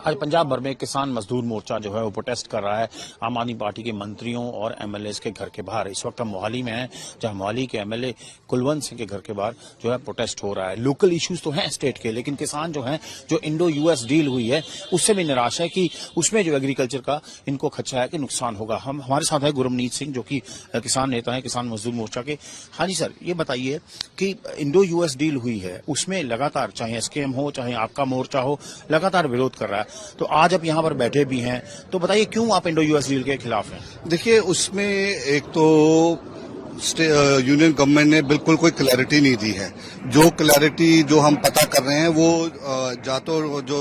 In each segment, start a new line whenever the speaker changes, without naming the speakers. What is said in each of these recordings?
आज पंजाब भर में किसान मजदूर मोर्चा जो है वो प्रोटेस्ट कर रहा है आम आदमी पार्टी के मंत्रियों और एमएलएस के घर के बाहर। इस वक्त हम मोहाली में हैं, जहां मोहाली के एमएलए कुलवंत सिंह के घर के बाहर जो है प्रोटेस्ट हो रहा है। लोकल इश्यूज तो हैं स्टेट के, लेकिन किसान जो हैं, जो इंडो यूएस डील हुई है उससे भी निराश है कि उसमें जो एग्रीकल्चर का इनको खदशा है कि नुकसान होगा। हम हमारे साथ है गुरमीत सिंह, जो कि किसान नेता है किसान मजदूर मोर्चा के। हाँ जी सर, ये बताइए कि इंडो यूएस डील हुई है, उसमें लगातार चाहे एसकेएम हो चाहे आपका मोर्चा हो, लगातार विरोध कर रहा है। तो आज आप यहाँ पर बैठे भी हैं, तो बताइए क्यों आप इंडो यूएस डील के खिलाफ हैं?
देखिए, उसमें एक तो यूनियन गवर्नमेंट ने बिल्कुल कोई क्लैरिटी नहीं दी है। जो क्लैरिटी जो हम पता कर रहे हैं वो या तो जो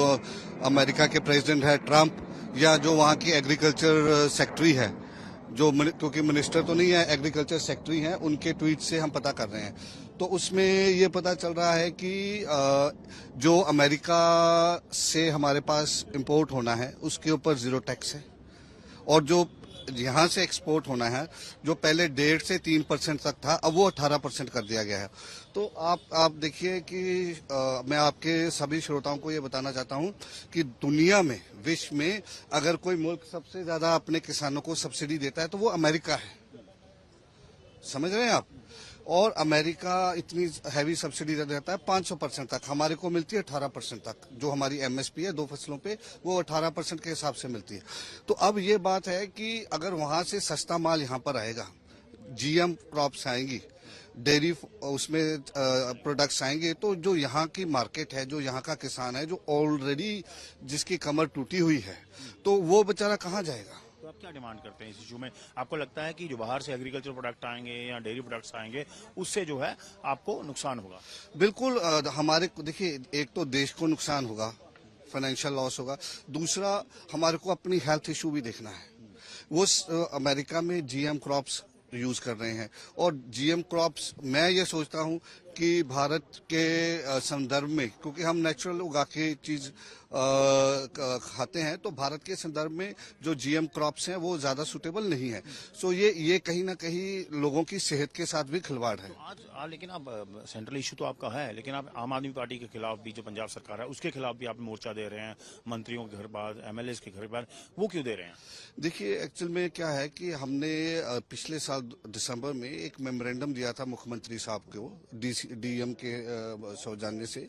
अमेरिका के प्रेसिडेंट है ट्रंप, या जो वहाँ की एग्रीकल्चर सेक्रेटरी है, जो क्योंकि मिनिस्टर तो नहीं है, एग्रीकल्चर सेक्रेटरी हैं, उनके ट्वीट से हम पता कर रहे हैं। तो उसमें ये पता चल रहा है कि जो अमेरिका से हमारे पास इंपोर्ट होना है उसके ऊपर 0 टैक्स है, और जो यहाँ से एक्सपोर्ट होना है जो पहले 1.5 से 3% तक था, अब वो 18% कर दिया गया है। तो आप देखिए कि मैं आपके सभी श्रोताओं को ये बताना चाहता हूँ कि दुनिया में, विश्व में अगर कोई मुल्क सबसे ज्यादा अपने किसानों को सब्सिडी देता है तो वो अमेरिका है। समझ रहे हैं आप? और अमेरिका इतनी हैवी सब्सिडी देता है 500% तक, हमारे को मिलती है 18% तक। जो हमारी एमएसपी है 2 फसलों पे, वो 18% के हिसाब से मिलती है। तो अब ये बात है कि अगर वहां से सस्ता माल यहाँ पर आएगा, जीएम क्रॉप्स आएंगी, डेयरी उसमें प्रोडक्ट्स आएंगे, तो जो यहाँ की मार्केट है, जो यहाँ का किसान है, जो ऑलरेडी जिसकी कमर टूटी हुई है, तो वो बेचारा कहाँ जाएगा?
तो आप क्या डिमांड करते हैं इस इशू में? आपको लगता है कि जो बाहर से एग्रीकल्चर प्रोडक्ट आएंगे या डेयरी प्रोडक्ट्स आएंगे उससे जो है आपको नुकसान होगा?
बिल्कुल। हमारे देखिए, एक तो देश को नुकसान होगा, फाइनेंशियल लॉस होगा, दूसरा हमारे को अपनी हेल्थ इशू भी देखना है। वो अमेरिका में जीएम क्रॉप्स यूज कर रहे हैं, और जीएम क्रॉप्स मैं ये सोचता हूँ कि भारत के संदर्भ में, क्योंकि हम नेचुरल उगा के चीज खाते हैं, तो भारत के संदर्भ में जो जीएम क्रॉप्स हैं वो ज्यादा सुटेबल नहीं है। सो ये कहीं ना कहीं लोगों की सेहत के साथ भी खिलवाड़ है।
आज लेकिन आप सेंट्रल इशू तो आपका है, लेकिन आप आम आदमी पार्टी के खिलाफ भी, जो पंजाब सरकार है उसके खिलाफ भी आप मोर्चा दे रहे हैं, मंत्रियों के घर बार, एमएलए के घर बार, वो क्यों दे रहे हैं?
देखिए, एक्चुअल में क्या है कि हमने पिछले साल दिसंबर में एक मेमोरेंडम दिया था मुख्यमंत्री साहब को, डीएम के सौजन्य से।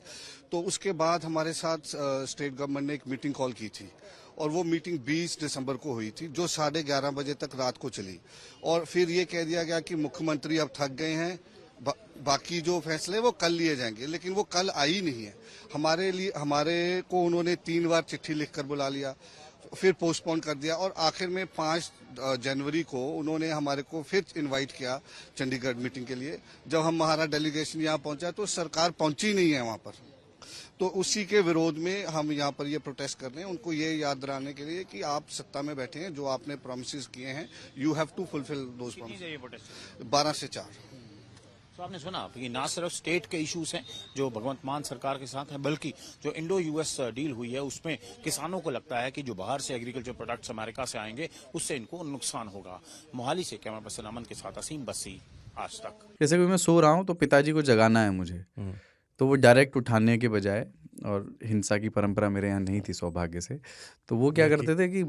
तो उसके बाद हमारे साथ स्टेट गवर्नमेंट ने एक मीटिंग कॉल की थी, और वो मीटिंग 20 दिसंबर को हुई थी, जो 11:30 बजे तक रात को चली। और फिर ये कह दिया गया कि मुख्यमंत्री अब थक गए हैं, बाकी जो फैसले वो कल लिए जाएंगे, लेकिन वो कल आई नहीं है। हमारे को उन्होंने 3 बार चिट्ठी लिखकर बुला लिया, फिर पोस्टपोन कर दिया, और आखिर में 5 जनवरी को उन्होंने हमारे को फिर इनवाइट किया चंडीगढ़ मीटिंग के लिए। जब हमारा डेलीगेशन यहाँ पहुंचा तो सरकार पहुंची नहीं है वहां पर। तो उसी के विरोध में हम यहाँ पर ये प्रोटेस्ट कर रहे हैं, उनको ये याद दिलाने के लिए कि आप सत्ता में बैठे हैं, जो आपने प्रोमिस किए हैं, you have to fulfil those promise. 12 से 4।
तो आपने सुना कि ना सिर्फ स्टेट के इश्यूज हैं जो भगवंत मान सरकार के साथ हैं, बल्कि जो इंडो यूएस डील हुई है उसमें किसानों को लगता है कि जो बाहर से एग्रीकल्चर प्रोडक्ट्स अमेरिका से आएंगे उससे इनको नुकसान होगा। मोहाली से कैमरा पर्सन अमन के साथ असीम बस्सी, आज तक।
जैसे कि मैं सो रहा हूँ तो पिताजी को जगाना है मुझे, तो वो डायरेक्ट उठाने के बजाय, और हिंसा की परंपरा मेरे यहाँ नहीं थी सौभाग्य से, तो वो क्या करते थे कि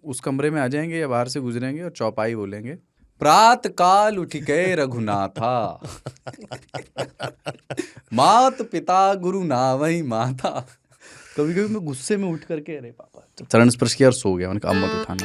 उस कमरे में आ जाएंगे या बाहर से गुजरेंगे और चौपाई बोलेंगे, प्रात काल उठ के रघुनाथा मात पिता गुरु नावही माता। कभी कभी मैं गुस्से में उठ करके, अरे पापा, चरण स्पर्श किया और सो गया। मैंने कहा अब मत उठाना।